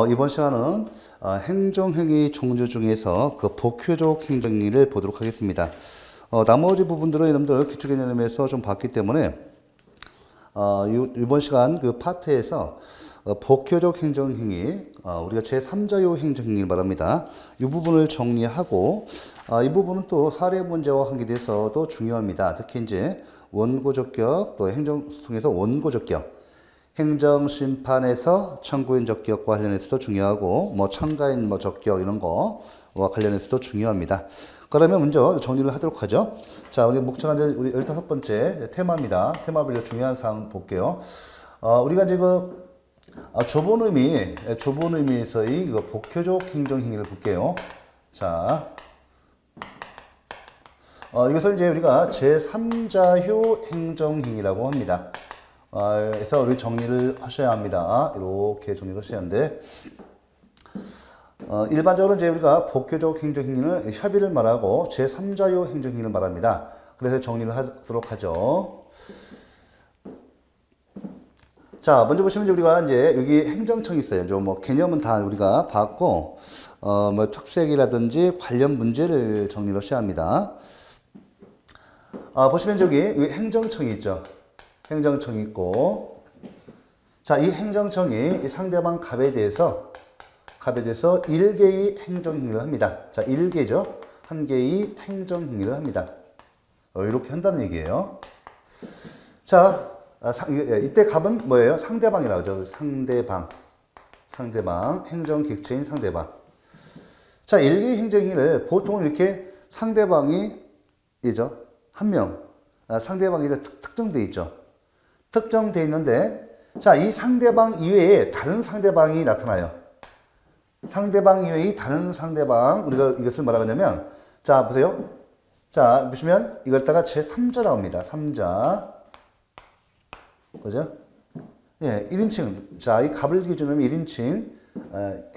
이번 시간은 행정행위 종류 중에서 그 복효적 행정행위를 보도록 하겠습니다. 나머지 부분들은 여러분들 기초개념에서 좀 봤기 때문에 이번 시간 그 파트에서 복효적 행정행위, 우리가 제3자요 행정행위를 말합니다. 이 부분을 정리하고 이 부분은 또 사례 문제와 관계돼서도 중요합니다. 특히 이제 원고적격, 또 행정소송에서 원고적격, 행정심판에서 청구인 적격과 관련해서도 중요하고, 청가인 적격 이런 거와 관련해서도 중요합니다. 그러면 먼저 정리를 하도록 하죠. 자, 우리 목차가 이제 우리 15번째 테마입니다. 테마별로 중요한 사항 볼게요. 우리가 이제 좁은 의미에서의 복효적 행정행위를 볼게요. 자, 이것을 이제 우리가 제3자효 행정행위라고 합니다. 그래서 우리 정리를 하셔야 합니다. 이렇게 정리를 하셔야 하는데, 일반적으로 이제 우리가 복효적 행정행위는 협의를 말하고 제3자요 행정행위를 말합니다. 그래서 정리를 하도록 하죠. 자, 먼저 보시면 우리가 이제 여기 행정청이 있어요. 좀 개념은 다 우리가 봤고, 특색이라든지 관련 문제를 정리를 하셔야 합니다. 보시면 여기 행정청이 있죠. 행정청이 있고, 자, 이 행정청이 상대방 갑에 대해서 1개의 행정행위를 합니다. 자, 1개죠. 1개의 행정행위를 합니다. 이렇게 한다는 얘기예요. 자, 이때 갑은 뭐예요? 상대방이라고 하죠. 상대방, 행정객체인 상대방. 자, 1개의 행정행위를 보통 이렇게 상대방이 이죠. 한 명, 상대방이 특정되어 있죠. 특정되어 있는데, 자, 이 상대방 이외에 다른 상대방이 나타나요. 상대방 이외의 다른 상대방, 우리가 이것을 뭐라고 하냐면, 자, 보세요. 자, 보시면 이걸 다가 제3자라고 합니다. 3자. 그죠? 예, 1인칭. 자, 이 갑을 기준으로 1인칭.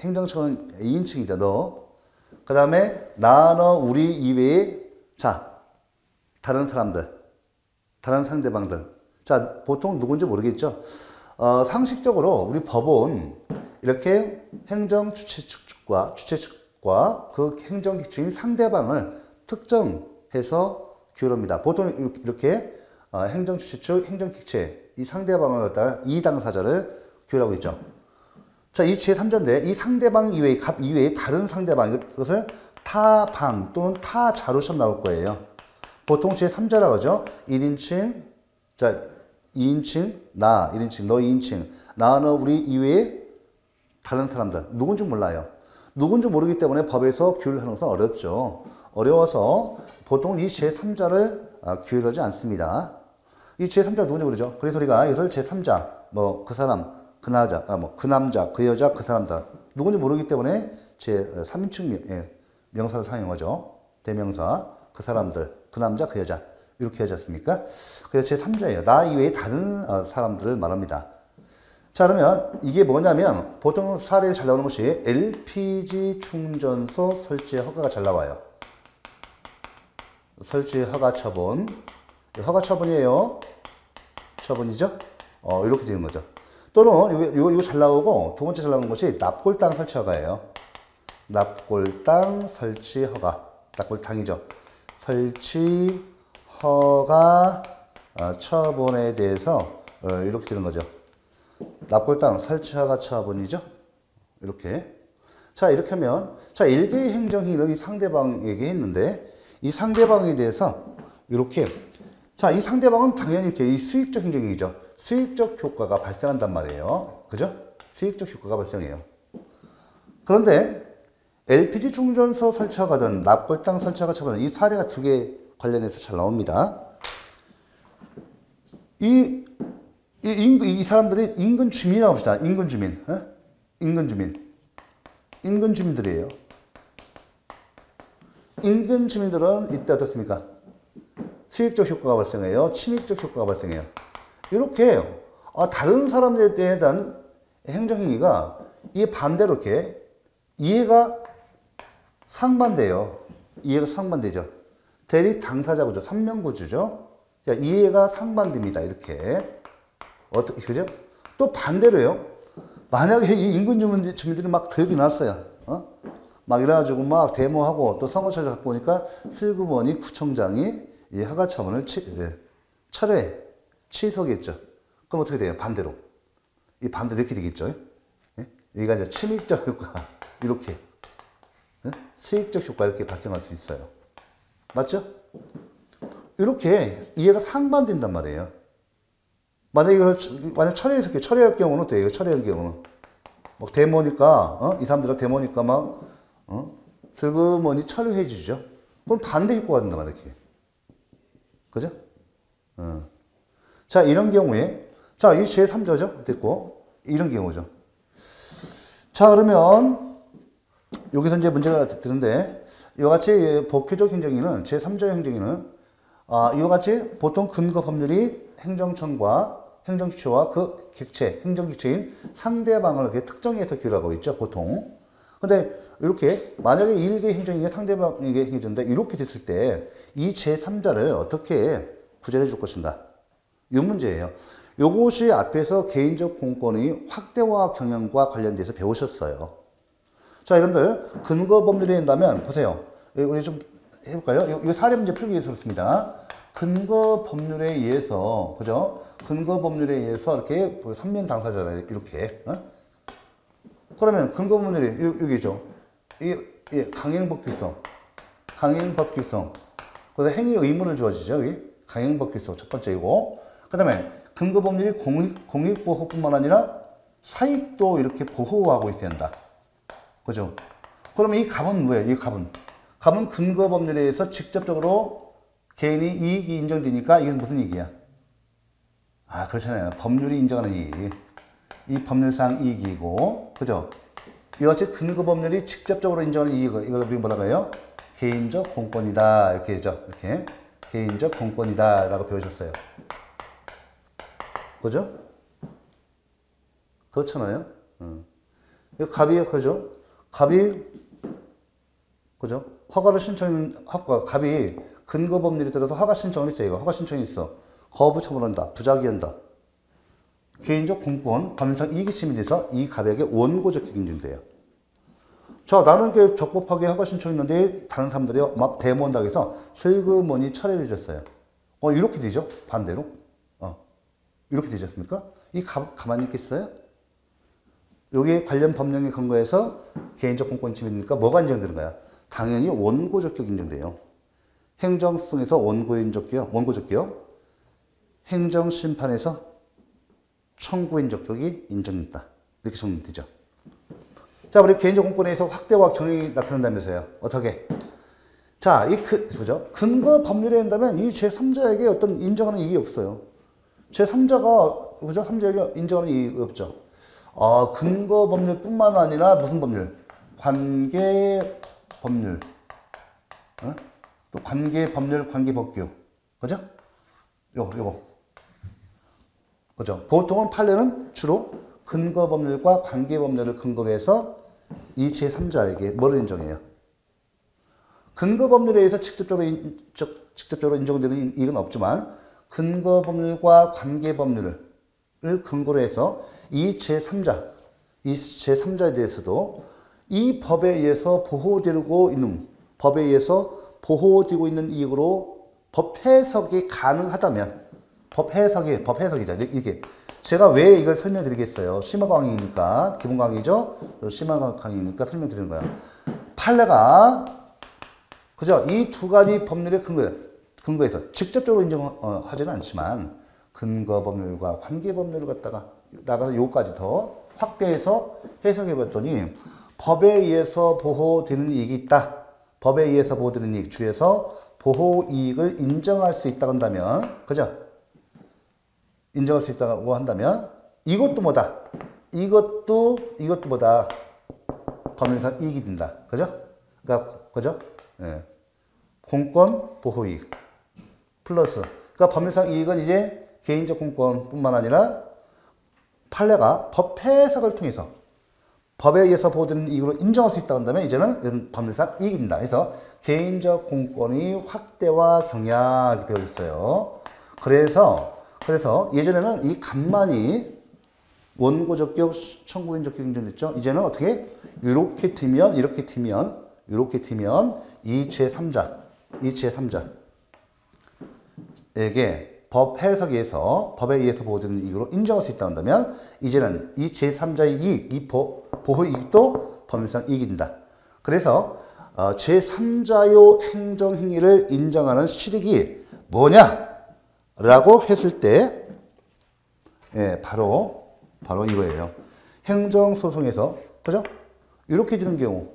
행정청은 2인칭이죠, 너. 그 다음에, 나, 너, 우리 이외에, 자, 다른 사람들. 다른 상대방들. 자, 보통 누군지 모르겠죠? 상식적으로 우리 법은 이렇게 행정 주체 측과 그 행정객체인 상대방을 특정해서 규율합니다. 보통 이렇게 행정 주체 측, 행정객체 이 상대방을 갖다가 이 당사자를 규율하고 있죠. 자, 이 제3자인데 이 상대방 이외의 갑 이외의 다른 상대방 이것을 타방 또는 타자로 시험 나올 거예요. 보통 제3자라고 하죠. 1인칭, 자, 2인칭, 나, 1인칭, 너 2인칭, 나, 너, 우리 이외에 다른 사람들. 누군지 몰라요. 누군지 모르기 때문에 법에서 규율하는 것은 어렵죠. 어려워서 보통 이 제3자를 규율하지 않습니다. 이 제3자가 누군지 모르죠. 그래서 우리가 이것을 제3자, 그 사람, 그 남자, 그 남자, 그 여자, 그 사람들. 누군지 모르기 때문에 제3인칭 명사를 사용하죠. 대명사, 그 사람들, 그 남자, 그 여자. 이렇게 하지 않습니까? 그래서 제3자예요. 나 이외에 다른 사람들을 말합니다. 자, 그러면 이게 뭐냐면 보통 사례에 잘 나오는 것이 LPG 충전소 설치 허가가 잘 나와요. 설치 허가 처분. 허가 처분이에요. 처분이죠? 이렇게 되는 거죠. 또는 이거 잘 나오고 두 번째 잘 나오는 것이 납골당 설치 허가예요. 납골당 설치 허가. 납골당이죠. 설치 허가 처분에 대해서 이렇게 되는 거죠. 납골당 설치허가 처분이죠. 이렇게. 자, 이렇게 하면, 자, 1개의 행정행위를 이 상대방에게 했는데, 이 상대방에 대해서 이렇게, 자, 이 상대방은 당연히 이렇게 이 수익적 행정행위죠. 수익적 효과가 발생한단 말이에요. 그죠? 수익적 효과가 발생해요. 그런데 LPG 충전소 설치허가든 납골당 설치허가 처분은 이 사례가 두 개 관련해서 잘 나옵니다. 이 사람들이 인근 주민이라고 합시다. 인근 주민. 인근 주민들이에요. 인근 주민들은 이때 어떻습니까? 수익적 효과가 발생해요. 침입적 효과가 발생해요. 이렇게 다른 사람들에 대한 행정행위가 이 반대로 이렇게 이해가 상반돼요. 이해가 상반되죠. 대립 당사자 구조, 3명 구조죠. 이해가 상반됩니다. 이렇게. 어떻게, 그죠? 또 반대로요. 만약에 이 인근 주민들이 막 더 일어났어요. 막 일어나가지고 막 데모하고 또 선거철을 갖고 오니까 슬그머니 구청장이 이 허가처분을 철회, 취소겠죠. 그럼 어떻게 돼요? 반대로. 이 반대로 이렇게 되겠죠. 예? 여기가 이제 침입적 효과, 이렇게. 예? 수익적 효과 이렇게 발생할 수 있어요. 맞죠? 이렇게 이해가 상반된단 말이에요. 만약에 이걸 만약 철회해서 철회할 경우는 어때요? 철회할 경우는. 막 데모니까, 이 사람들은 데모니까 막, 슬그머니 철회해 주죠. 그럼 반대 효과가 된단 말이에요. 이렇게. 그죠? 자, 이런 경우에, 자, 이 제3자죠? 됐고, 이런 경우죠. 자, 그러면, 여기서 이제 문제가 드는데, 이와 같이 법규적 행정위는, 제3자 행정위는, 이와 같이 보통 근거 법률이 행정청과 행정주체와 그 객체, 행정객체인 상대방을 이렇게 특정해서 규율하고 있죠, 보통. 근데 이렇게 만약에 일개 행정위가 상대방에게 행정인데 이렇게 됐을 때 이 제3자를 어떻게 구제해 줄 것인가? 이 문제예요. 요것이 앞에서 개인적 공권의 확대와 경영과 관련돼서 배우셨어요. 자, 여러분들 근거 법률이 된다면 보세요. 우리 좀 해볼까요? 이 사례 문제 풀기 위해서 그렇습니다. 근거 법률에 의해서, 그죠? 근거 법률에 의해서 이렇게 삼면 당사자잖아요. 이렇게. 그러면 근거 법률이 여기죠. 강행법규성, 강행법규성. 그래서 행위 의무를 주어지죠. 여기 강행법규성 첫 번째이고. 그다음에 근거 법률이 공익보호뿐만 아니라 사익도 이렇게 보호하고 있어야 한다. 그죠? 그러면 이 갑은 뭐예요? 이 갑은 근거 법률에 의해서 직접적으로 개인이 이익이 인정되니까 이게 무슨 이익이야? 그렇잖아요. 법률이 인정하는 이익. 이 법률상 이익이고, 그죠? 이와 같이 근거 법률이 직접적으로 인정하는 이익을, 이걸 우리 뭐라고 해요? 개인적 공권이다. 이렇게 되죠. 이렇게. 개인적 공권이다. 라고 배우셨어요. 그죠? 그렇잖아요. 갑이, 그죠? 갑이, 그죠? 허가를 갑이 근거 법률에 따라서 허가 신청을 했어요. 허가 신청이 있어. 거부 처분한다. 부작위한다. 개인적 공권, 법률상 이익이 침해돼서 이 갑에게 원고적 인정돼요. 자, 나는 그 적법하게 허가 신청했는데 다른 사람들이 막 데모한다고 해서 슬그머니 철회를 해줬어요. 이렇게 되죠? 반대로. 이렇게 되지 않습니까? 이 가만히 있겠어요? 여기에 관련 법령에 근거해서 개인적 공권 침해되니까 뭐가 인정되는 거야? 당연히 원고적격 인정돼요. 행정수에서 원고적격, 행정심판에서 청구인적격이 인정된다. 이렇게 정리되죠. 자, 우리 개인적 공권에서 확대와 경영이 나타난다면서요. 어떻게? 자, 그죠? 근거 법률에 한다면 이 제3자에게 어떤 인정하는 이익이 없어요. 제3자가, 그죠? 3자에게 인정하는 이익이 없죠. 근거 법률뿐만 아니라 무슨 법률? 관계 법률. 또 관계 법률, 관계 법규. 그죠? 요거. 그죠? 보통은 판례는 주로 근거 법률과 관계 법률을 근거로 해서 이 제3자에게 뭐를 인정해요? 근거 법률에 의해서 직접적으로 인정되는 이익은 없지만 근거 법률과 관계 법률을 근거로 해서 이 제3자에 대해서도 이 법에 의해서 보호되고 있는 이익으로 법 해석이 가능하다면 법 해석이죠. 이게 제가 왜 이걸 설명드리겠어요. 심화 강의니까 기본 강의죠. 심화 강의니까 설명드리는 거야. 판례가 그죠? 이 두 가지 법률의 근거에서 직접적으로 인정하지는 않지만 근거 법률과 관계 법률을 갖다가 나가서 요까지 더 확대해서 해석해 봤더니 법에 의해서 보호되는 이익이 있다. 법에 의해서 보호되는 이익 중에서 보호 이익을 인정할 수 있다고 한다면, 그죠? 인정할 수 있다고 한다면 이것도 뭐다? 이것도 뭐다? 법률상 이익이 된다. 그죠? 그러니까 그죠? 예. 공권 보호 이익 플러스 그러니까 법률상 이익은 이제 개인적 공권뿐만 아니라 판례가 법 해석을 통해서 법에 의해서 보호되는 이익으로 인정할 수 있다고 한다면 이제는 이런 법률상 이익이 된다. 그래서 개인적 공권의 확대와 경약 배워있어요. 그래서 예전에는 이 갑만이 원고 적격, 청구인 적격 인정됐죠? 이제는 어떻게? 이렇게 튀면 이 제3자에게 법 해석에서 법에 의해서 보호되는 이익으로 인정할 수 있다 한다면 이제는 이 제3자의 이익, 이 보호 이익도 법률상 이익이다. 그래서 제3자요 행정행위를 인정하는 실익이 뭐냐라고 했을 때 바로 이거예요. 행정소송에서 그죠? 이렇게 되는 경우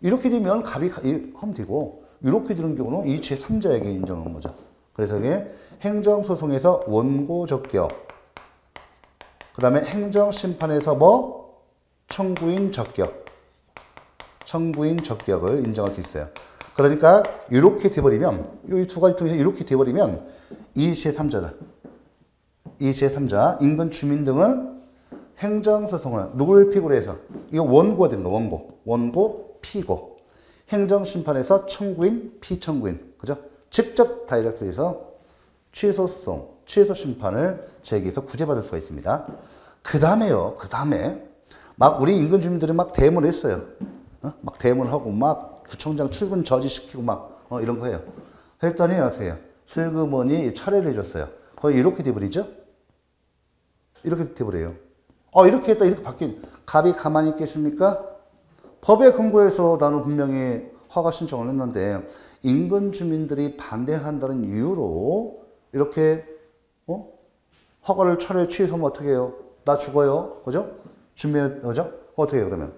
이렇게 되면 갑이 하면 되고 이렇게 되는 경우는 이 제3자에게 인정하는 거죠. 그래서 이게 행정소송에서 원고 적격 그 다음에 행정심판에서 청구인 적격을 인정할 수 있어요. 그러니까 이렇게 돼버리면 이 두 가지 통해서 이렇게 돼버리면 이 제3자 인근 주민 등은 행정소송을 누구를 피고로 해서 이거 원고가 되는 거 원고 피고 행정심판에서 청구인 피청구인 그죠? 직접 다이렉트에서 취소소송 취소심판을 제기해서 구제받을 수가 있습니다. 그 다음에 막 우리 인근 주민들이 막 대문을 했어요. 막 대문하고 막 구청장 출근 저지시키고 막 이런 거 해요. 했더니 어떻게 해요? 슬그머니 철회를 해줬어요. 거의 이렇게 돼버리죠? 이렇게 돼버려요. 이렇게 했다 이렇게 바뀐 갑이 가만히 있겠습니까? 법에 근거해서 나는 분명히 허가 신청을 했는데 인근 주민들이 반대한다는 이유로 이렇게 허가를 철회 취소하면 어떻게 해요? 나 죽어요. 그죠? 그죠? 어떻게 해요, 그러면?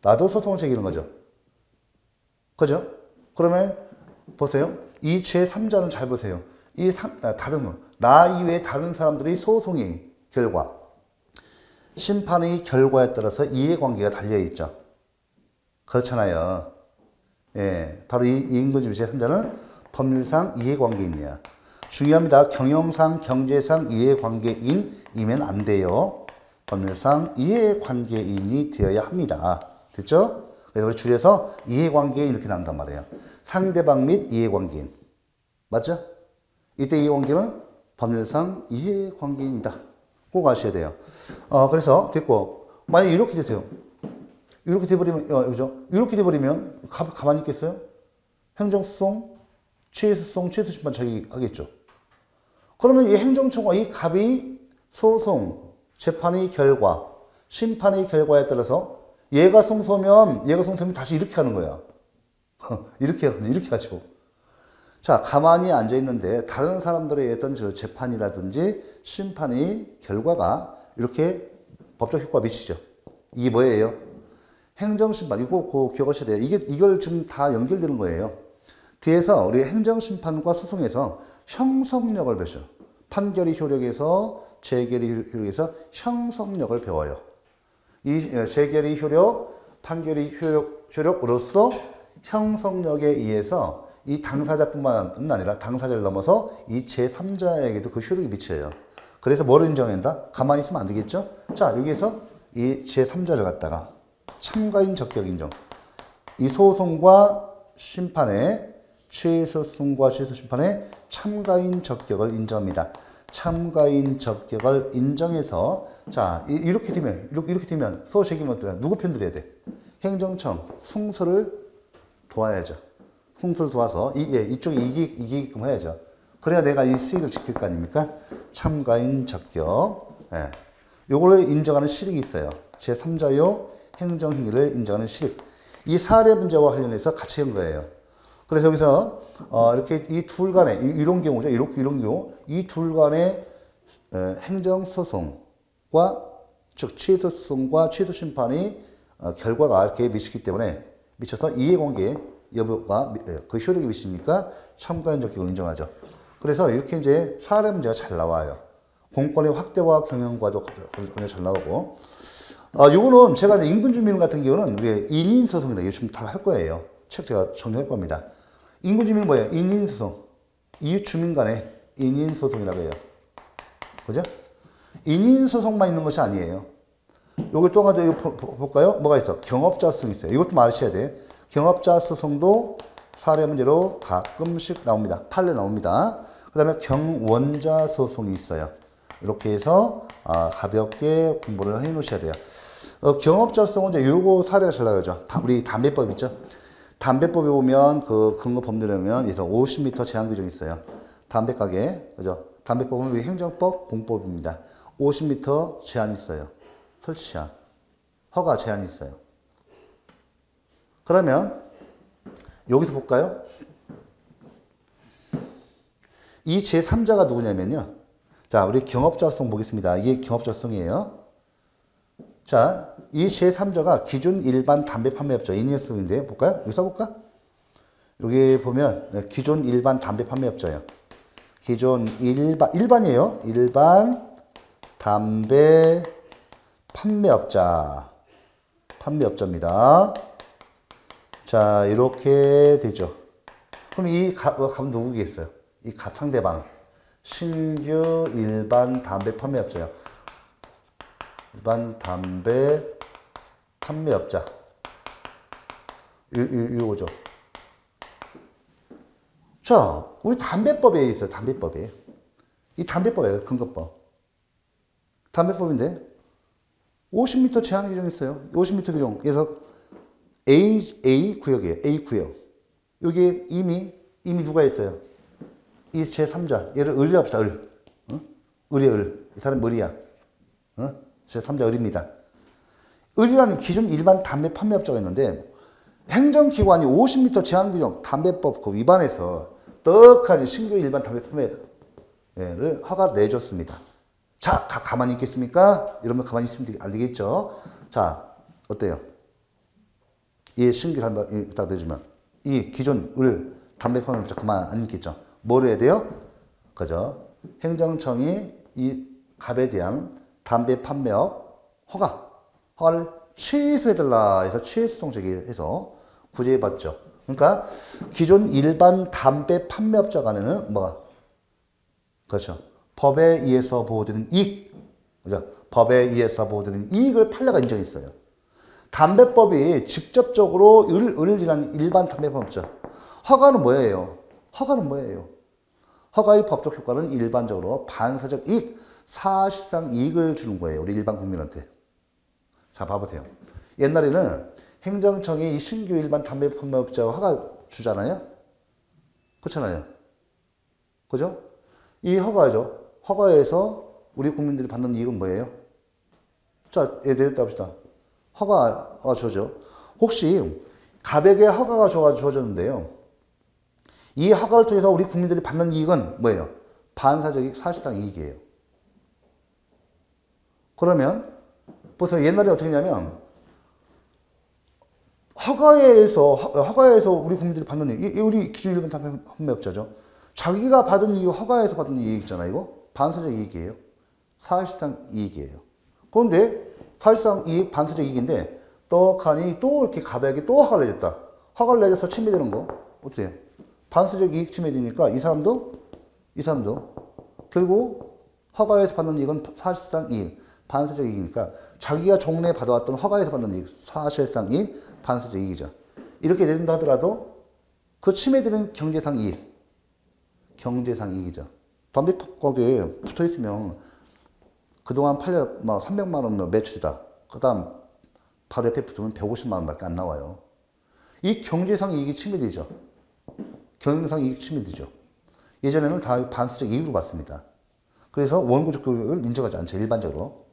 나도 소송을 제기하는 거죠. 그죠? 그러면, 보세요. 이 제3자는 잘 보세요. 나 이외에 다른 사람들의 소송의 결과, 심판의 결과에 따라서 이해관계가 달려있죠. 그렇잖아요. 예, 바로 이 인근주민 제3자는 법률상 이해관계인이야. 중요합니다. 경영상, 경제상 이해관계인이면 안 돼요. 법률상 이해관계인이 되어야 합니다. 됐죠? 그래서 우리 줄여서 이해관계인 이렇게 나온단 말이에요. 상대방 및 이해관계인. 맞죠? 이때 이해관계는 법률상 이해관계인이다. 꼭 아셔야 돼요. 그래서 됐고 만약에 이렇게 되세요. 이렇게 돼버리면 그죠? 이렇게 돼버리면 가만히 있겠어요? 행정소송, 취소소송, 취소심판 자기하겠죠. 그러면 이 행정청과 이 갑이 소송, 재판의 결과, 심판의 결과에 따라서 얘가 승소면 다시 이렇게 하는 거야. 이렇게 하죠. 자, 가만히 앉아 있는데 다른 사람들의 어떤 재판이라든지 심판의 결과가 이렇게 법적 효과가 미치죠. 이게 뭐예요? 행정심판. 이거 기억하셔야 돼요. 이걸 지금 다 연결되는 거예요. 뒤에서 우리 행정심판과 소송에서 형성력을 배워요. 판결의 효력에서 재결의 효력에서 형성력을 배워요. 이 재결의 효력, 판결의 효력으로서 형성력에 의해서 이 당사자뿐만 아니라 당사자를 넘어서 이 제3자에게도 그 효력이 미쳐요. 그래서 뭐를 인정한다? 가만히 있으면 안 되겠죠? 자, 여기에서 이 제3자를 갖다가 참가인 적격 인정. 이 소송과 심판에 취소소송과 취소심판에 참가인 적격을 인정합니다. 참가인 적격을 인정해서 자 이렇게 되면 소호 책임은 누구 편 들어야 돼? 행정청 승소를 도와야죠. 승소를 도와서 이쪽이 이기게끔 해야죠. 그래야 내가 이 수익을 지킬 거 아닙니까? 참가인 적격. 요걸로 인정하는 실익이 있어요. 제3자요 행정행위를 인정하는 실익. 이 사례 문제와 관련해서 같이 한 거예요. 그래서 여기서 이렇게 이 둘 간에 이런 경우죠. 이런 경우 이 둘 간의 행정소송과 즉 취소소송과 취소심판이 결과가 이렇게 미쳐서 이해관계 여부가 그 효력이 미치니까 참가인 적격을 인정하죠. 그래서 이렇게 이제 사례 문제가 잘 나와요. 공권의 확대와 경영과도 잘 나오고. 요거는 제가 이제 인근주민 같은 경우는 우리 인인소송이라 요즘 다 할 거예요. 책 제가 정리할 겁니다. 인근주민은 뭐예요? 인인소송. 이웃주민 간의 인인소송이라고 해요. 그죠? 인인소송만 있는 것이 아니에요. 여기 또 가지고 이거 볼까요? 뭐가 있어? 경업자 소송이 있어요. 이것도 말하셔야 돼. 경업자 소송도 사례 문제로 가끔씩 나옵니다. 판례 나옵니다. 그 다음에 경원자 소송이 있어요. 이렇게 해서 가볍게 공부를 해 놓으셔야 돼요. 경업자성은 이제 요거 사례가 잘 나오죠. 우리 담배법 있죠. 담배법에 보면 그 근거 법률에 보면 그래서 50m 제한 규정이 있어요. 담배 가게, 그죠? 담배법은 우리 행정법, 공법입니다. 50m 제한이 있어요. 설치 제한, 허가 제한이 있어요. 그러면 여기서 볼까요? 이 제3자가 누구냐면요. 자, 우리 경업자성 보겠습니다. 이게 경업자성이에요. 자, 이 제3자가 기존 일반 담배 판매업자 인이어스인데 볼까요? 여기 써볼까? 여기 보면 기존 일반 담배 판매업자예요. 기존 일반이에요. 일반 담배 판매업자입니다. 자, 이렇게 되죠. 그럼 이 값은 누구겠어요? 이 상대방. 신규 일반 담배 판매업자요. 일반 담배 판매업자. 이거죠. 자, 우리 담배법에 있어요. 담배법에. 이 담배법이에요. 근거법. 담배법인데 50m 제한 규정이 있어요. 50m 규정. 그래서 A 구역이에요. A 구역. 여기에 이미 누가 있어요? 이 제3자. 얘를 을이라고 합시다. 을. 을이야, 을. 이 사람 을이야. 제3자 을입니다. 을이라는 기존 일반 담배 판매업자가 있는데 행정기관이 50m 제한 규정 담배법 그 위반해서 떡하니 신규 일반 담배 판매를 허가 내줬습니다. 자, 가만히 있겠습니까? 이러면 가만히 있으면 안 되겠죠? 자, 어때요? 이 신규 담배 딱 내주면 이 기존 을 담배 판매업자 가만 안 있겠죠? 뭘 해야 돼요? 그죠? 행정청이 이 갑에 대한 담배 판매업 허가를 취소해달라 해서 취소송 제기해서 구제해봤죠. 그러니까 기존 일반 담배 판매업자 간에는 뭐가? 그렇죠. 법에 의해서 보호되는 이익, 그죠? 법에 의해서 보호되는 이익을 판례가 인정했어요. 담배법이 직접적으로 을이라는 일반 담배 판매업자 허가는 뭐예요? 허가의 법적 효과는 일반적으로 반사적 이익, 사실상 이익을 주는 거예요. 우리 일반 국민한테. 자, 봐보세요. 옛날에는 행정청이 이 신규 일반 담배 판매업자 허가 주잖아요? 그렇잖아요. 그죠? 이 허가죠. 허가에서 우리 국민들이 받는 이익은 뭐예요? 자, 예를 들어 봅시다. 허가가 주어져. 혹시 갑에게 허가가 주어졌는데요. 이 허가를 통해서 우리 국민들이 받는 이익은 뭐예요? 반사적 이익, 사실상 이익이에요. 그러면 보세요. 옛날에 어떻게 했냐면 허가에서 우리 국민들이 받는 이익, 우리 기존 일반 담배 판매업자죠. 자기가 받은 이익, 허가에서 받은 이익 있잖아요. 이거 반사적 이익이에요. 사실상 이익이에요. 그런데 사실상 이익, 반사적 이익인데 떡하니 또 이렇게 갑에게 또 허가를 내줬다. 허가를 내줘서 침해되는 거 어떻게 해요? 반사적 이익 침해되니까 이 사람도 결국 허가에서 받는 이익은 사실상 이익, 반사적 이익이니까 자기가 종래 받아왔던 허가에서 받는 이익, 사실상 이익, 반사적 이익이죠. 이렇게 된다 하더라도 그 침해되는 경제상 이익이죠. 담배 가게에 붙어 있으면 그동안 팔려 300만 원 매출이다. 그 다음 바로 옆에 붙으면 150만 원밖에 안 나와요. 이 경제상 이익이 침해되죠. 경영상 이익 침해되죠. 예전에는 다 반사적 이익으로 봤습니다. 그래서 원고적 교육을 인정하지 않죠. 일반적으로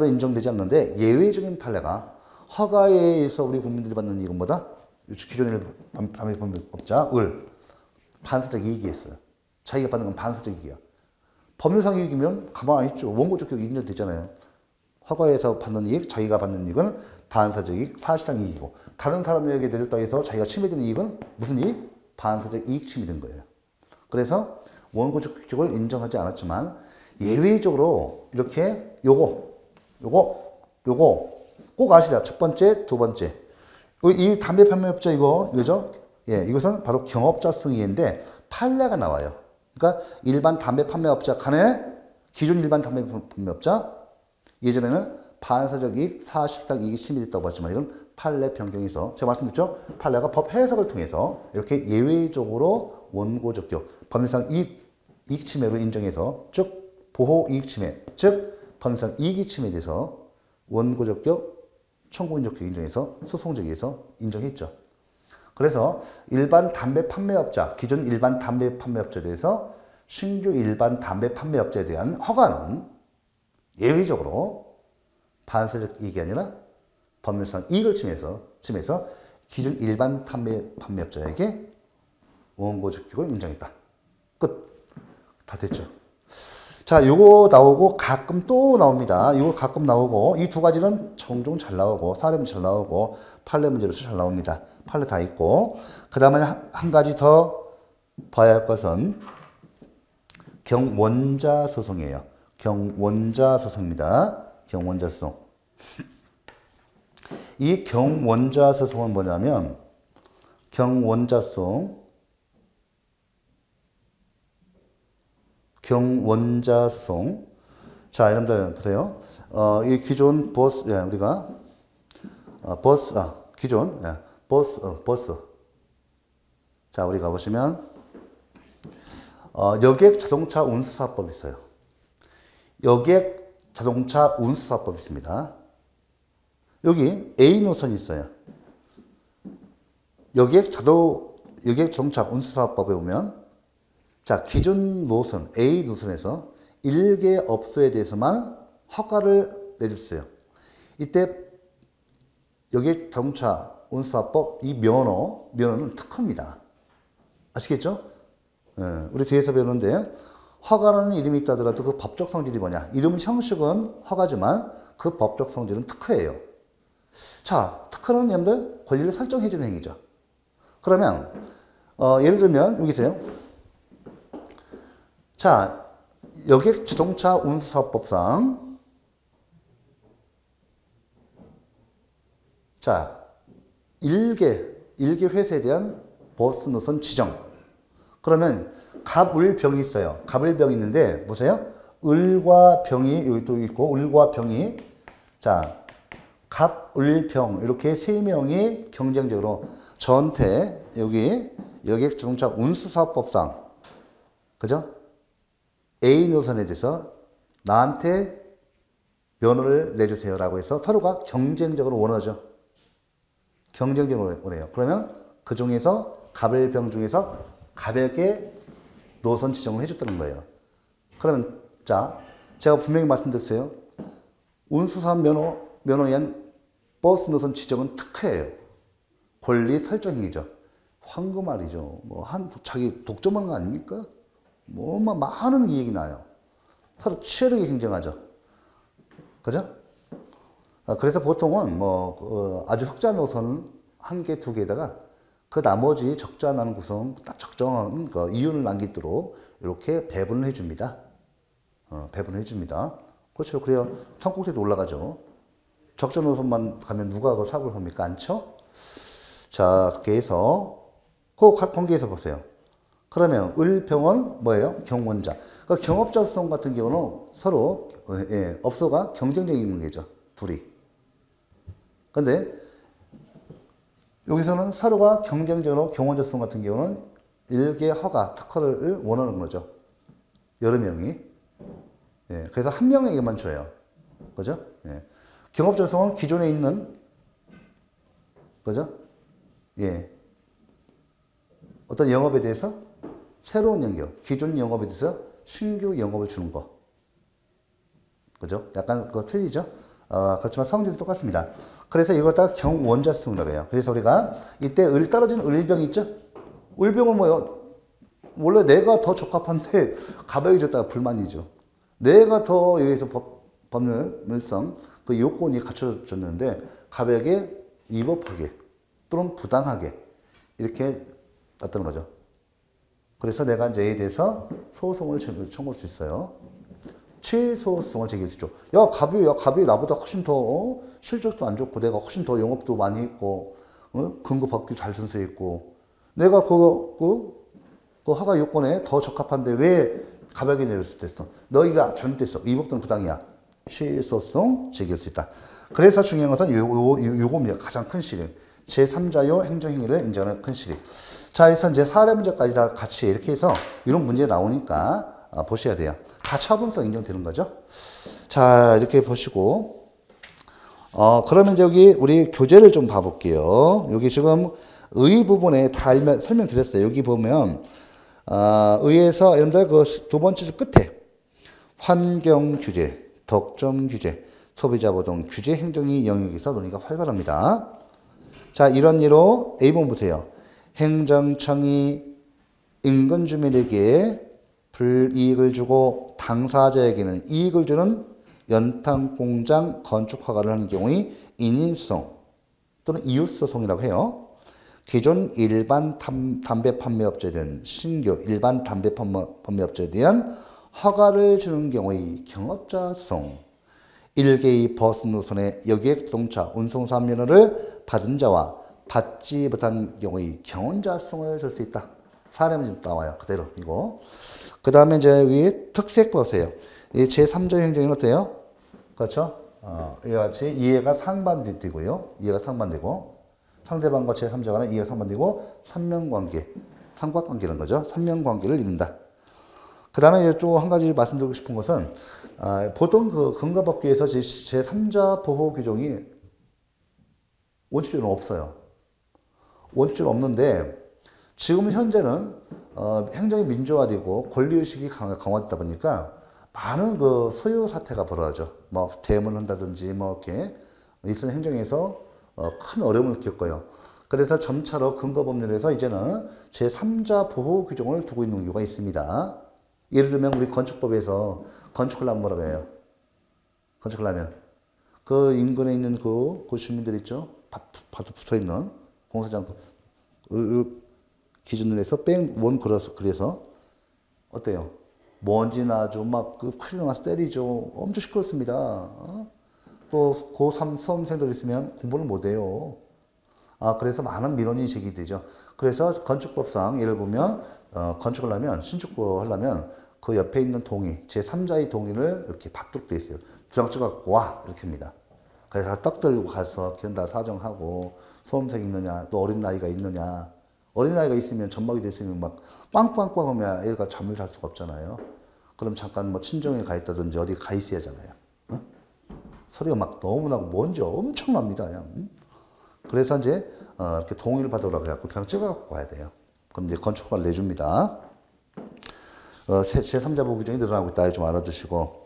인정되지 않는데 예외적인 판례가 허가에 의해서 우리 국민들이 받는 이익은 뭐다? 기존의 담배 판매업자 반사적 이익이 있어요. 자기가 받는 건 반사적 이익이야. 법률상 이익이면 가만히 있죠. 원고적 교육이 인정되잖아요. 허가에서 받는 이익, 자기가 받는 이익은 반사적 이익, 사실상 이익이고 다른 사람에게 내줬다고 해서 자기가 침해된 이익은 무슨 이익? 반사적 이익 침해된 거예요. 그래서 원고적 규칙을 인정하지 않았지만 예외적으로 이렇게 요거 꼭 아시라. 첫 번째, 두 번째. 이 담배 판매업자 이거죠? 예, 이것은 바로 경업자성이인데 판례가 나와요. 그러니까 일반 담배 판매업자 간에 기존 일반 담배 판매업자 예전에는 반사적 이익, 사실상 이익이 침해됐다고 봤지만 이건 판례 변경에서 제가 말씀드렸죠? 판례가 법 해석을 통해서 이렇게 예외적으로 원고적 격, 법률상 이익 침해로 인정해서 쭉 보호 이익 침해, 즉 법률상 이익이 침해돼서 원고적격, 청구인적격 인정해서 소송적에서 인정했죠. 그래서 일반 담배 판매업자, 기존 일반 담배 판매업자에 대해서 신규 일반 담배 판매업자에 대한 허가는 예외적으로 반사적 이익이 아니라 법률상 이익을 침해해서 기존 일반 담배 판매업자에게 원고적격을 인정했다. 끝. 다 됐죠. 자, 요거 나오고 가끔 또 나옵니다. 이거 가끔 나오고 이 두 가지는 종종 잘 나오고 사례 잘 나오고 판례 문제로서 잘 나옵니다. 판례 다 있고 그 다음에 한 가지 더 봐야 할 것은 경원자 소송이에요. 경원자 소송입니다. 경원자 소송. 이 경원자 소송은 뭐냐면 경원자 소송 자, 여러분들 보세요. 이 기존 버스, 우리가 기존 버스. 자, 우리가 보시면 여객 자동차 운수사법이 있어요. 여객 자동차 운수사법이 있습니다. 여기 A 노선이 있어요. 여객 자동차 운수사법에 보면 자, 기존 노선, A 노선에서 일개 업소에 대해서만 허가를 내줬어요. 이때 여객 자동차 운수사법 이 면허는 특허입니다. 아시겠죠? 우리 뒤에서 배우는데 허가라는 이름이 있다 하더라도 그 법적 성질이 뭐냐? 이름 형식은 허가지만 그 법적 성질은 특허예요. 자, 특허는 여러분들 권리를 설정해 주는 행위죠. 그러면 예를 들면 여기서요. 자, 여객 자동차 운수사법상 자, 일개 회사에 대한 버스 노선 지정. 그러면 갑을병이 있어요. 갑을병이 있는데 보세요. 을과 병이 여기 또 있고 을과 병이 자, 갑을병 이렇게 세 명이 경쟁적으로 저한테 여기 여객 자동차 운수사법상 그죠? A 노선에 대해서 나한테 면허를 내주세요라고 해서 서로가 경쟁적으로 원하죠. 경쟁적으로 원해요. 그러면 그 중에서 갑을병 중에서 갑에게 노선 지정을 해줬다는 거예요. 그러면 자, 제가 분명히 말씀드렸어요. 운수사업 면허에 의한 버스 노선 지정은 특허예요. 권리 설정 행위죠. 황금 말이죠. 뭐 자기 독점한 거 아닙니까? 뭐 많은 이익이 나요. 서로 치열하게 경쟁하죠. 그죠? 그래서 보통은 아주 흑자 노선은 한 개, 두 개에다가 그 나머지 적자 나는 구성 딱 적정한 이윤을 남기도록 이렇게 배분을 해줍니다. 배분을 해줍니다. 그렇죠. 그래야 통곡대도 올라가죠. 적자 노선만 가면 누가 그 사고를 합니까? 안 쳐? 자, 그렇게 해서 그 관계에서 보세요. 그러면 을병은 뭐예요? 경원자. 그러니까 경업자 소송 같은 경우는 서로 업소가 경쟁적인 관계죠. 둘이. 근데 여기서는 서로가 경쟁적으로 경원자 소송 같은 경우는 일개 허가, 특허를 원하는 거죠. 여러 명이. 그래서 한 명에게만 줘요. 그죠? 경업자 소송은 기존에 있는 그죠? 어떤 영업에 대해서 새로운 영역, 기존 영업에 대해서 신규 영업을 주는 거. 그죠? 약간 그거 틀리죠? 그렇지만 성질은 똑같습니다. 그래서 이거 다 경원자 소송이라고 해요. 그래서 우리가 이때 을 떨어진 을병이 있죠? 을병은 뭐예요? 원래 내가 더 적합한데 가격이 줬다가 불만이죠. 내가 더 여기서 법률성 그 요건이 갖춰졌는데 가격에 위법하게 또는 부당하게 이렇게 났다는 거죠. 그래서 내가 이제 이에 대해서 소송을 청구할 수 있어요. 취소송을 제기할 수 있죠. 야, 갑이 나보다 훨씬 더 실적도 안 좋고 내가 훨씬 더 영업도 많이 했고 근거 법규 잘 준수했고 내가 그 허가 요건에 더 적합한데 왜 가격이 내렸을 때 했어? 너희가 잘못됐어. 위법 또는 부당이야. 취소송 제기할 수 있다. 그래서 중요한 것은 요겁니다. 가장 큰 실익. 제3자요 행정행위를 인정하는 큰 실익. 자, 그래서 이제 사례 문제까지 다 같이 이렇게 해서 이런 문제 나오니까 보셔야 돼요. 가처분성 인정되는 거죠. 자, 이렇게 보시고, 그러면 이제 여기 우리 교재를 좀 봐볼게요. 여기 지금 의 부분에 다 설명드렸어요. 여기 보면, 의에서 여러분들 그 두 번째 줄 끝에 환경 규제, 독점 규제, 소비자 보동 규제 행정의 영역에서 논의가 활발합니다. 자, 이런 예로 A번 보세요. 행정청이 인근 주민에게 불이익을 주고 당사자에게는 이익을 주는 연탄공장 건축 허가를 하는 경우의 인인소송 또는 이웃소송이라고 해요. 기존 일반 담배 판매업체에 대한 신규 일반 담배 판매업체에 대한 허가를 주는 경우의 경업자 소송, 일개의 버스 노선의 여객 자동차 운송사업면허를 받은 자와 받지 못한 경우의 경원자 소송을 줄 수 있다. 사례는 좀 나와요. 그대로 이거. 그 다음에 이제 여기 특색 보세요. 이 제3조 행정은 어때요? 그렇죠? 이와 같이 이해가 상반되고요. 이해가 상반되고 상대방과 제3자 간의 이해가 상반되고 삼면관계, 삼각관계라는 거죠. 삼면관계를 이룬다. 그 다음에 또 한 가지 말씀드리고 싶은 것은 보통 그 근거법규에서 제3자 보호 규정이 원칙적으로 없어요. 원칙적으로 없는데 지금 현재는 행정이 민주화되고 권리의식이 강화되다 보니까 많은 그 소요 사태가 벌어져. 뭐 대응을 한다든지 뭐 이렇게 있는 행정에서 큰 어려움을 겪어요. 그래서 점차로 근거법률에서 이제는 제3자 보호 규정을 두고 있는 이유가 있습니다. 예를 들면 우리 건축법에서 건축을 하면 뭐라고 해요? 건축을 하면 그 인근에 있는 그 주민들 있죠? 바로 붙어 있는 공사장 기준으로 해서 뺑원 그래서 어때요? 먼지 나죠. 막 그 큰일 나서 때리죠. 엄청 시끄럽습니다. 또 고3 수험생들 있으면 공부를 못 해요. 그래서 많은 민원이 제기되죠. 그래서 건축법상 예를 보면 건축을 하면 신축구 하려면 그 옆에 있는 동의, 제3자의 동의를 이렇게 받도록 돼 있어요. 주장 찍어갖고 와 이렇게 합니다. 그래서 떡 들고 가서 기다 사정하고 수험생이 있느냐 또 어린 나이가 있느냐 어린 나이가 있으면 점막이 됐으면 막 꽝꽝꽝 하면 애가 잠을 잘 수가 없잖아요. 그럼 잠깐 뭐 친정에 가 있다든지 어디 가 있어야 하잖아요. 응? 소리가 막 너무 나고 먼지 엄청 납니다. 그냥. 그래서 이제 이렇게 동의를 받으라고 해갖고 그냥 찍어갖고 가야 돼요. 그럼 이제 건축허가를 내줍니다. 제3자 보호 규정이 늘어나고 있다. 좀 알아두시고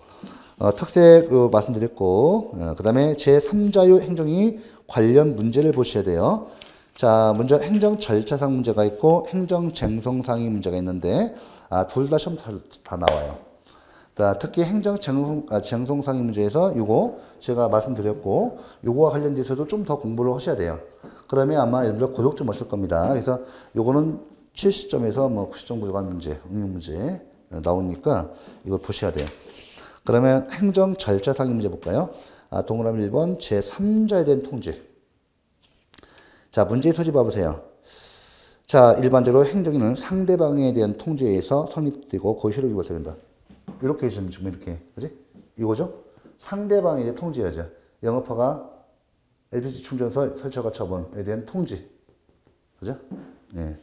특색 말씀드렸고 그 다음에 제3자유 행정이 관련 문제를 보셔야 돼요. 자, 먼저 행정 절차상 문제가 있고 행정 쟁송상의 문제가 있는데 둘 다 시험 다 나와요. 특히 행정 쟁송상의 문제에서 이거 제가 말씀드렸고 요거와 관련돼서도 좀 더 공부를 하셔야 돼요. 그러면 아마 여러분들 고득점 오실 겁니다. 그래서 요거는 70점에서 뭐 90점 부족한 문제, 응용 문제 나오니까 이걸 보셔야 돼요. 그러면 행정 절차상의 문제 볼까요? 동그라미 1번 제3자에 대한 통지. 자, 문제의 소지 봐보세요. 자, 일반적으로 행정위는 상대방에 대한 통지에 의해서 성립되고 그 효력이 발생된다. 이렇게 지금 이렇게, 그지? 이거죠? 상대방에 대한 통지해야죠. 영업허가, LPG 충전소 설치허가 처분에 대한 통지. 그죠? 예.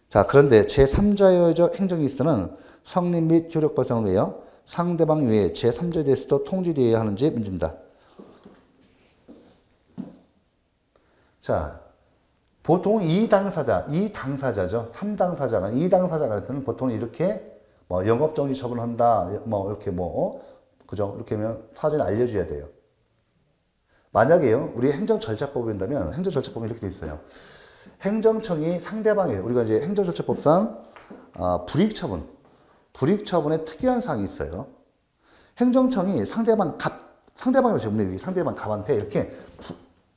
자, 그런데 제3자의 행정이 있으는 성립 및 효력 발생을 위하여 상대방 외에 제3자에 대해서도 통지되어야 하는지 문제입니다. 자, 보통 이 당사자죠. 3당사자가, 2당사자가 보통 이렇게 뭐 영업정지 처분한다, 뭐 이렇게 그죠? 이렇게 하면 사전에 알려줘야 돼요. 만약에요, 우리 행정절차법을 본다면 행정절차법이 이렇게 돼 있어요. 행정청이 상대방에, 우리가 이제 행정절차법상 불이익처분의 특이한 사항이 있어요. 행정청이 상대방으로 상대방 갑한테 이렇게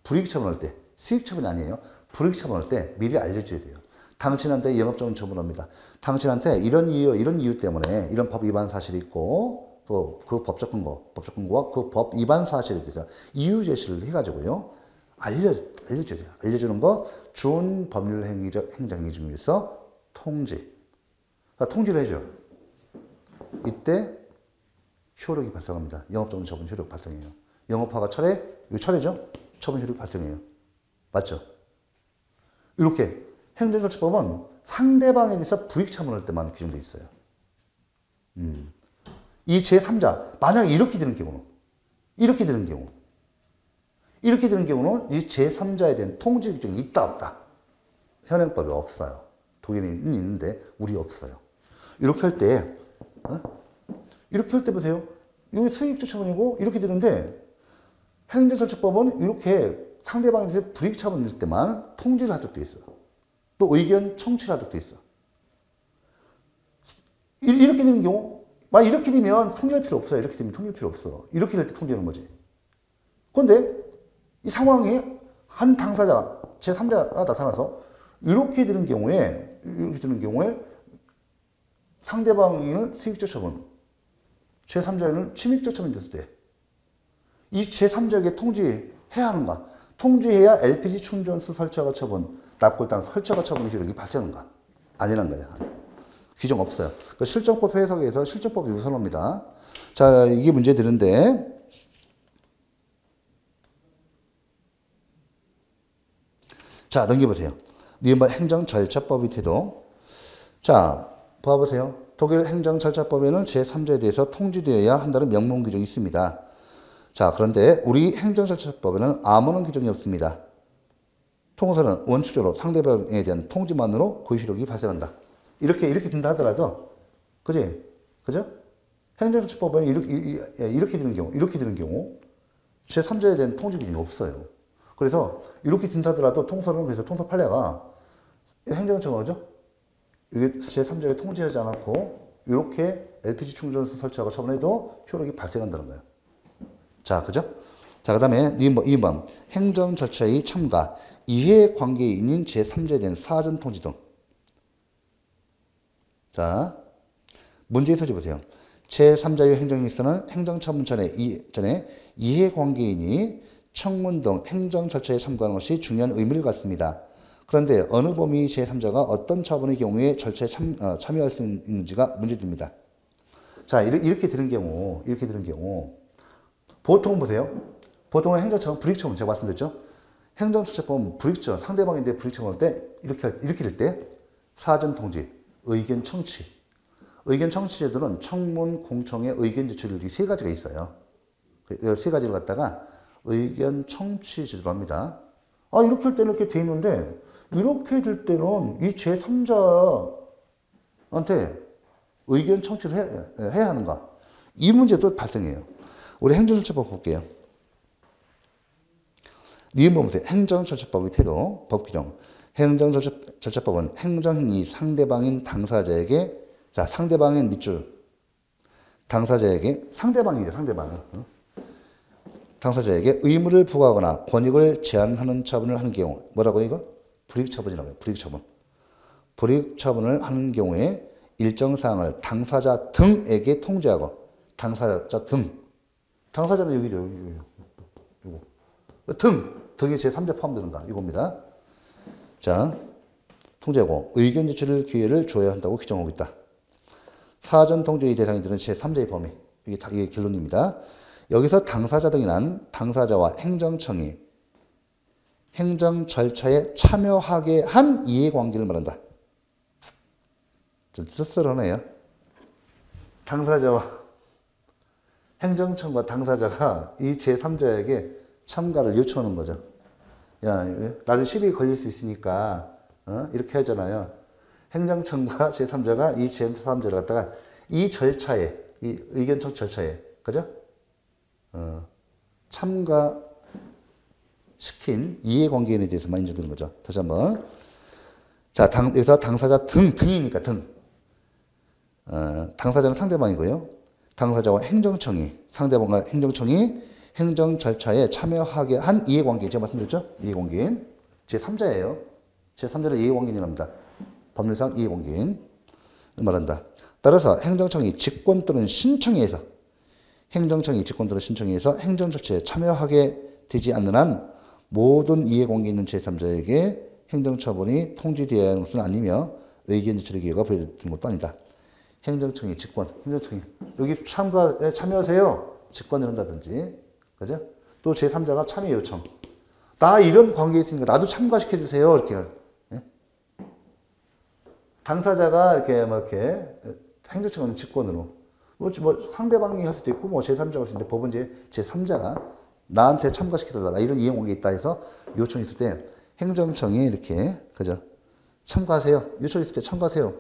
불이익처분할 때, 수익처분이 아니에요. 불이익처분할 때 미리 알려줘야 돼요. 당신한테 영업정지 처분합니다. 당신한테 이런 이유 때문에 이런 법 위반 사실이 있고 또 그 법적 근거와 그 법 위반 사실에 대해서 이유 제시를 해가지고요. 알려줘야 돼요. 알려주는 거 준법률 행정행위 중에서 통지. 그러니까 통지를 해줘요. 이때 효력이 발생합니다. 영업정지 처분 효력 발생해요. 영업허가 철회죠? 처분 효력 발생해요. 맞죠? 이렇게 행정절차법은 상대방에 대해서 불이익 처분할 때만 규정되어 있어요. 이 제3자, 만약에 이렇게 되는 경우는, 이렇게 되는 경우는 이 제3자에 대한 통지 규정이 있다, 없다? 현행법이 없어요. 독일은 있는데, 우리 없어요. 이렇게 할 때, 보세요. 이게 수익조처분이고, 이렇게 되는데, 행정절차법은 이렇게 상대방에 대해서 불이익처분일 때만 통지를 할 적도 있어요. 또 의견 청취를 할 적도 있어. 이렇게 되는 경우, 만약 이렇게 되면 통지할 필요 없어요. 이렇게 되면 통지할 필요 없어. 이렇게 될 때 통지하는 거지. 그런데 이 상황이 한 당사자, 제3자가 나타나서 이렇게 되는 경우에 상대방을 수익적 처분, 제3자에는 침익적 처분이 됐을 때 이 제3자에게 통지해야 하는가? 통지해야 LPG 충전소 설치허가 처분, 납골당 설치허가 처분의 효력이 발생하는가? 아니라는 거예요. 규정 없어요. 그 실정법 해석에서 실정법이 우선합니다. 자, 이게 문제들인데, 자, 넘겨보세요. 니은번 행정절차법의 태도. 자, 봐보세요. 독일 행정절차법에는 제3자에 대해서 통지되어야 한다는 명문 규정이 있습니다. 자, 그런데 우리 행정절차법에는 아무런 규정이 없습니다. 통서는 원칙적으로 상대방에 대한 통지만으로 그 효력이 발생한다. 이렇게 된다 하더라도, 그지? 그죠? 행정절차법에는 이렇게 되는 경우, 제3자에 대한 통지 규정이 없어요. 그래서 이렇게 된다 하더라도 통서는 그래서 통서 판례가 행정처분이죠? 이게 제3자에게 통지하지 않았고, 이렇게 LPG 충전소 설치하고 처분해도 효력이 발생한다는 거예요. 자, 그죠? 자, 그 다음에 2번. 행정 절차의 참가, 이해관계인인 제3자에 대한 사전 통지 등. 자, 문제의 소지 보세요. 제3자의 행정에서는 행정처분 전에 이해관계인이 청문 등 행정 절차에 참가하는 것이 중요한 의미를 갖습니다. 그런데 어느 범위 제3자가 어떤 처분의 경우에 절차에 참여할 수 있는지가 문제됩니다. 자, 이렇게 되는 경우, 보통 보세요. 보통은 행정처분, 불이익처분, 제가 말씀드렸죠? 행정처분, 불이익처분, 상대방에 대해 불이익처분할 때, 이렇게 될 때, 사전 통지, 의견 청취. 의견 청취 제도는 청문, 공청회, 의견 제출 이렇게 세 가지가 있어요. 그 세 가지를 갖다가 의견 청취 제도로 합니다. 아, 이렇게 할 때는 이렇게 돼 있는데, 이렇게 될 때는 이 제3자한테 의견 청취를 해야 하는가? 이 문제도 발생해요. 우리 행정절차법 볼게요. 니은번 보세요. 행정절차법의 태도, 법규정. 행정절차법은 행정행위 상대방인 당사자에게, 자, 상대방인 밑줄. 당사자에게, 상대방이죠, 상대방이. 당사자에게 의무를 부과하거나 권익을 제한하는 처분을 하는 경우. 뭐라고 이거? 불이익처분이라고 해요. 불이익처분. 불이익처분을 하는 경우에 일정 사항을 당사자 등에게 통지하고, 당사자 등. 당사자는 여기죠. 이거. 등이 제3자 포함된다. 이겁니다. 자, 통지하고 의견 제출을 기회를 줘야 한다고 규정하고 있다. 사전 통지의 대상이 되는 제3자의 범위. 이게 결론입니다. 여기서 당사자 등이란 당사자와 행정청이 행정 절차에 참여하게 한 이해관계를 말한다. 좀 씁쓸하네요. 당사자와 행정청과 당사자가 이 제3자에게 참가를 요청하는 거죠. 야, 나중에 시비가 걸릴 수 있으니까 이렇게 하잖아요. 행정청과 제3자가 이 제3자를 갖다가 이 절차에, 이 의견청 절차에, 그죠? 참가시킨 이해관계인에 대해서만 인정되는 거죠. 다시 한번. 자, 여기서 당사자 등이니까 등. 당사자는 상대방이고요. 당사자와 행정청이, 상대방과 행정청이 행정 절차에 참여하게 한 이해관계인, 제가 말씀드렸죠? 이해관계인. 제3자예요. 제3자를 이해관계인이라고 합니다. 법률상 이해관계인 말한다. 따라서 행정청이 직권 또는 신청에 의해서 행정 절차에 참여하게 되지 않는 한 모든 이해관계 있는 제3자에게 행정처분이 통지되어야 하는 것은 아니며 의견 제출의 기회가 보여주는 것도 아니다. 행정청이 여기 참여하세요. 직권을 한다든지, 그죠? 또 제3자가 참여 요청. 나 이런 관계에 있으니까 나도 참가시켜 주세요. 이렇게. 예? 당사자가 이렇게 행정청은 직권으로, 뭐 상대방이 할 수도 있고 뭐 제3자가 할 수 있는데 법은 이제 제3자가 나한테 참가시켜달라 이런 이행관계 있다 해서 요청이 있을 때 행정청이 이렇게 그죠? 참가하세요. 요청이 있을 때 참가하세요.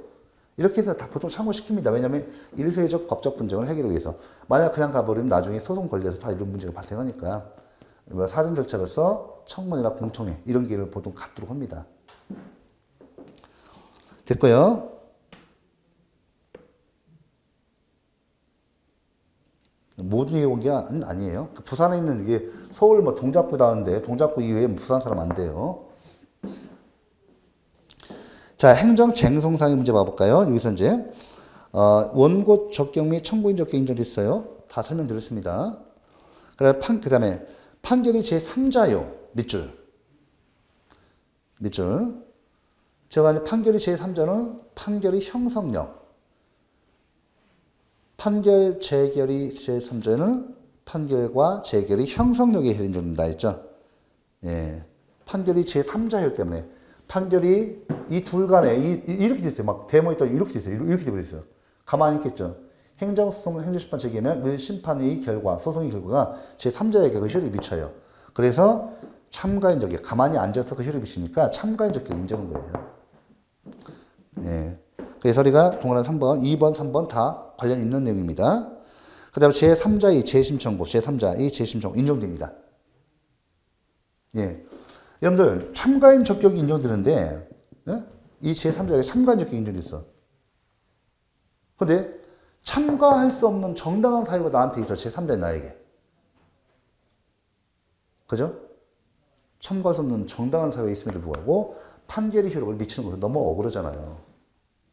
이렇게 해서 다 보통 참고시킵니다. 왜냐하면 일회적 법적 분쟁을 해결하기 위해서. 만약 그냥 가버리면 나중에 소송 걸려서 다 이런 문제가 발생하니까 뭐 사전 절차로서 청문회나 공청회 이런 기회를 보통 갖도록 합니다. 됐고요. 모든 이용기는 아니에요. 부산에 있는 이게 서울 뭐 동작구 다는데 동작구 이외에 부산 사람 안 돼요. 자, 행정쟁송상의 문제 봐볼까요? 여기서 이제 원고 적격 및 청구인 적격 인정도 있어요. 다 설명드렸습니다. 그 다음에 판결이 제3자요. 밑줄. 제가 이제 판결이 제3자는 판결이 형성력. 판결 재결이 제3자는 판결과 재결이 형성력에 해당됩니다. 했죠? 예. 판결이 제3자였기 때문에 판결이 이 둘 간에 이렇게 돼 있어요. 막 대모 있다 이렇게 돼 있어요. 이렇게 돼 버렸어요. 가만히 있겠죠. 행정소송, 행정심판 제기하면 그 심판의 결과, 소송의 결과가 제3자에게 그 효력이 미쳐요. 그래서 참가인 적격, 가만히 앉아서 그 효력이 미치니까 참가인 적격 인정한 거예요. 예. 그래서 우리가 동그란 3번, 2번, 3번 다 관련 있는 내용입니다. 그 다음에 제3자의 재심청구, 제3자의 재심청구 인정됩니다. 예. 여러분들, 참가인 적격이 인정되는데, 예? 이 제3자에게 참가인 적격이 인정됐어. 근데, 참가할 수 없는 정당한 사유가 나한테 있어, 제3자인 나에게. 그죠? 참가할 수 없는 정당한 사유가 있음에도 불구하고, 판결의 효력을 미치는 것은 너무 억울하잖아요.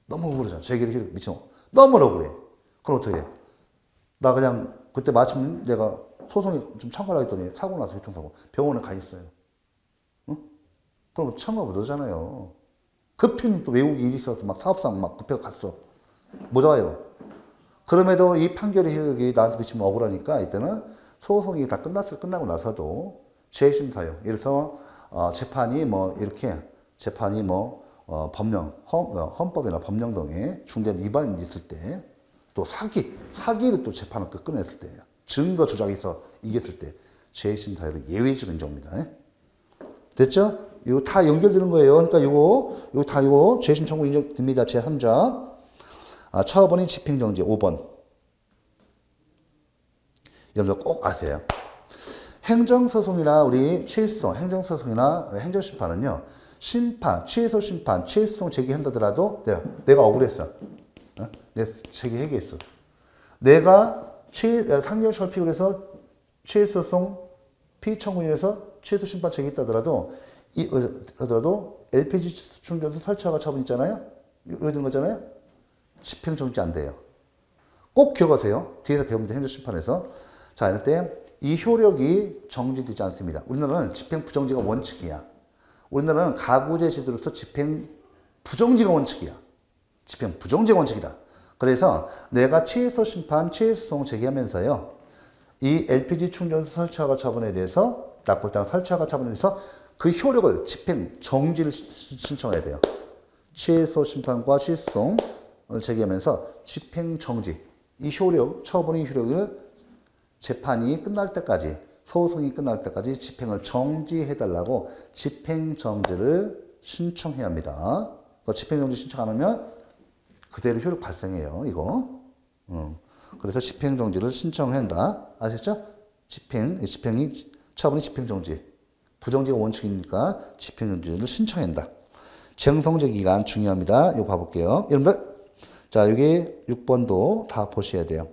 너무 억울하잖아. 재결의 효력 미치는 거. 너무 억울해. 그럼 어떻게 해? 나 그냥, 그때 마침 내가 소송에 좀 참가를 했더니, 사고 나서 교통사고, 병원에 가 있어요. 그럼 참가 못 하잖아요. 급히 또 외국에 일이 있어서 막 사업상 막 급해서 갔어. 못 와요. 그럼에도 이 판결의 효력이 나한테 미치면 억울하니까 이때는 소송이 다 끝나고 나서도 재심사유. 예를 들어서 재판이 뭐 이렇게 재판이 뭐 법령, 헌법이나 법령 등의 중대한 위반이 있을 때 또 사기를 또 재판을 끝냈을 때 증거 조작에서 이겼을 때 재심사유를 예외적으로 인정합니다. 됐죠? 이거 다 연결되는 거예요. 그러니까 이거 다 재심 청구 인정됩니다. 제3자. 처분이 집행정지 5번. 여러분들 꼭 아세요. 행정소송이나 우리 취소송, 행정소송이나 행정심판은요. 취소심판, 취소송 제기한다더라도 내가 억울했어. 내가 제기해야겠어. 내가 상정철픽을 해서 취소송 피청구인에서 취소심판 제기했다더라도 LPG 충전소 설치허가 처분 있잖아요. 여기 든 거잖아요. 집행정지 안 돼요. 꼭 기억하세요. 뒤에서 배우면 행정심판에서. 자, 이럴 때 이 효력이 정지되지 않습니다. 우리나라는 집행부정지가 원칙이야. 우리나라는 가구제 제도로서 집행부정지가 원칙이야. 집행부정지가 원칙이다. 그래서 내가 취소심판, 취소소송 제기하면서요. 이 LPG 충전소 설치허가 처분에 대해서 납골당 설치허가 처분에 대해서 그 효력을 집행 정지를 신청해야 돼요. 취소심판과 취소송을 제기하면서 집행 정지 이 효력, 처분의 효력을 재판이 끝날 때까지 소송이 끝날 때까지 집행을 정지해달라고 집행정지를 신청해야 합니다. 집행정지 신청 안 하면 그대로 효력 발생해요. 이거. 그래서 집행정지를 신청해야 한다. 아셨죠? 집행이 처분이 집행정지. 부정지가 원칙이니까 집행정지를 신청해야 한다. 쟁송제 기간 중요합니다. 이거 봐볼게요. 여러분들, 자, 여기 6번도 다 보셔야 돼요.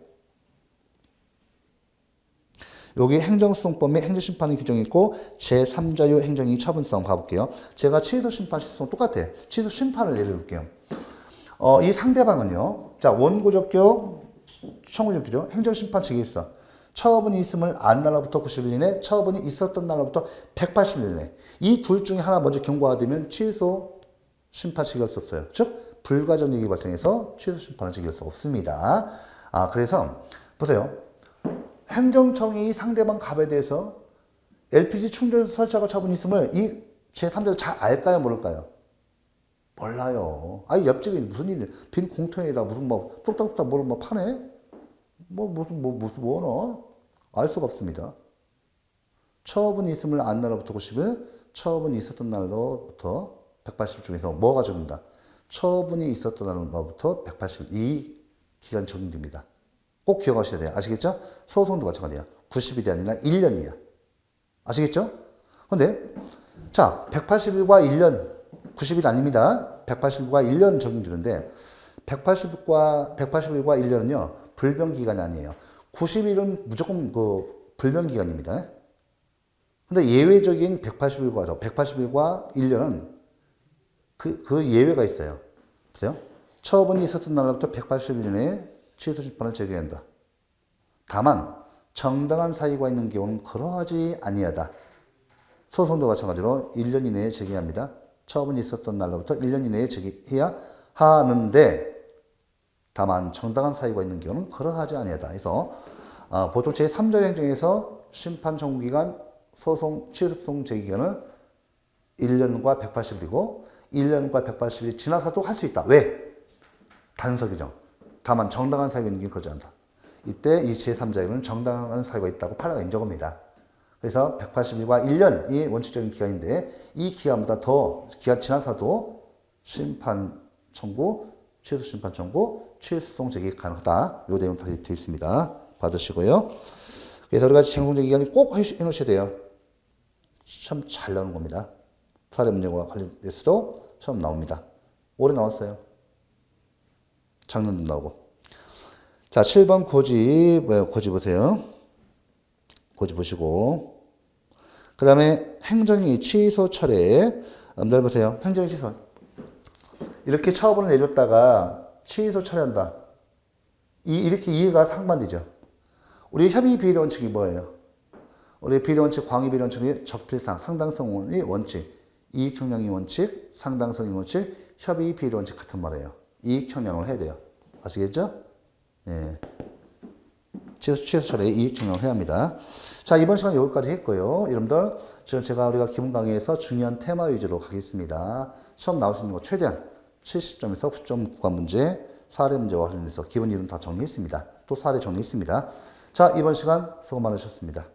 여기 행정소송법 및 행정심판의 규정이 있고 제3자유 행정의 처분성 봐볼게요. 제가 취소심판, 취소송 똑같아. 취소심판을 예를 들게요. 이 상대방은요. 자, 원고적격, 청구적격이죠. 행정심판 측에 있어. 처분이 있음을 안 날로부터 90일 이내, 처분이 있었던 날로부터 180일 이내. 이 둘 중에 하나 먼저 경고가 되면 취소 심판 제기할 수 없어요. 즉 불가정력이 발생해서 취소 심판을 제기할 수 없습니다. 그래서 보세요. 행정청이 상대방 갑에 대해서 LPG 충전소 설치허가 처분이 있음을 이 제3자가 잘 알까요? 모를까요? 몰라요. 옆집에 무슨 일이 빈 공터에다 무슨 뭐 뚝딱뚝딱 뭐를 뭐 파네? 무슨 원어? 알 수가 없습니다. 처분이 있음을 안 날로부터 90일, 처분이 있었던 날로부터 180일 중에서 뭐가 적용된다? 처분이 있었던 날로부터 180일. 이 기간 적용됩니다. 꼭 기억하셔야 돼요. 아시겠죠? 소송도 마찬가지야. 90일이 아니라 1년이야. 아시겠죠? 근데, 자, 180일과 1년, 90일 아닙니다. 180일과 1년 적용되는데, 180일과 1년은요, 불변기간이 아니에요. 90일은 무조건 불변기간입니다. 근데 예외적인 180일과 1년은 그 예외가 있어요. 보세요. 처분이 있었던 날로부터 180일 내에 취소 심판을 제기한다. 다만 정당한 사유가 있는 경우는 그러하지 아니하다. 소송도 마찬가지로 1년 이내에 제기합니다. 처분이 있었던 날로부터 1년 이내에 제기해야 하는데 다만 정당한 사유가 있는 경우는 그러하지 아니하다. 그래서 보통 제3조 행정에서 심판 청구기간, 소송, 취소소송 제기기간을 1년과 180일이고 1년과 180일이 지나서도 할 수 있다. 왜? 단서규정. 다만 정당한 사유가 있는 게 그러지 않다. 이때 이 제3자에는 정당한 사유가 있다고 판례가 인정합니다. 그래서 180일과 1년이 원칙적인 기간인데 이 기간보다 더 기간 지나서도 심판 청구, 취소 심판 청구, 취소소송 제기 가능하다. 이 내용 다 되어 있습니다. 받으시고요. 그래서 여러 가지 쟁송 제기 기간이 꼭 해놓으셔야 돼요. 참 잘 나오는 겁니다. 사례 문제와 관련해서도 처음 나옵니다. 올해 나왔어요. 작년도 나오고. 자, 7번 고지 보세요. 고지 보시고. 그 다음에 행정이 취소 철회. 남들 보세요. 행정이 취소. 이렇게 처분을 내줬다가 취소 철회한다. 이렇게 이해가 상반되죠. 우리 협의 비례 원칙이 뭐예요? 우리 비례 원칙, 광의 비례 원칙이 적필상, 상당성의 원칙, 이익 총량의 원칙, 상당성의 원칙, 협의 비례 원칙 같은 말이에요. 이익 총량을 해야 돼요. 아시겠죠? 예. 취소 철회 이익 총량을 해야 합니다. 자, 이번 시간 여기까지 했고요. 여러분들, 지금 우리가 기본 강의에서 중요한 테마 위주로 가겠습니다. 시험 나올 수 있는 거 최대한 70점에서 9점 구간 문제, 사례 문제와 관련해서 기본 이론 다 정리했습니다. 또 사례 정리했습니다. 자, 이번 시간 수고 많으셨습니다.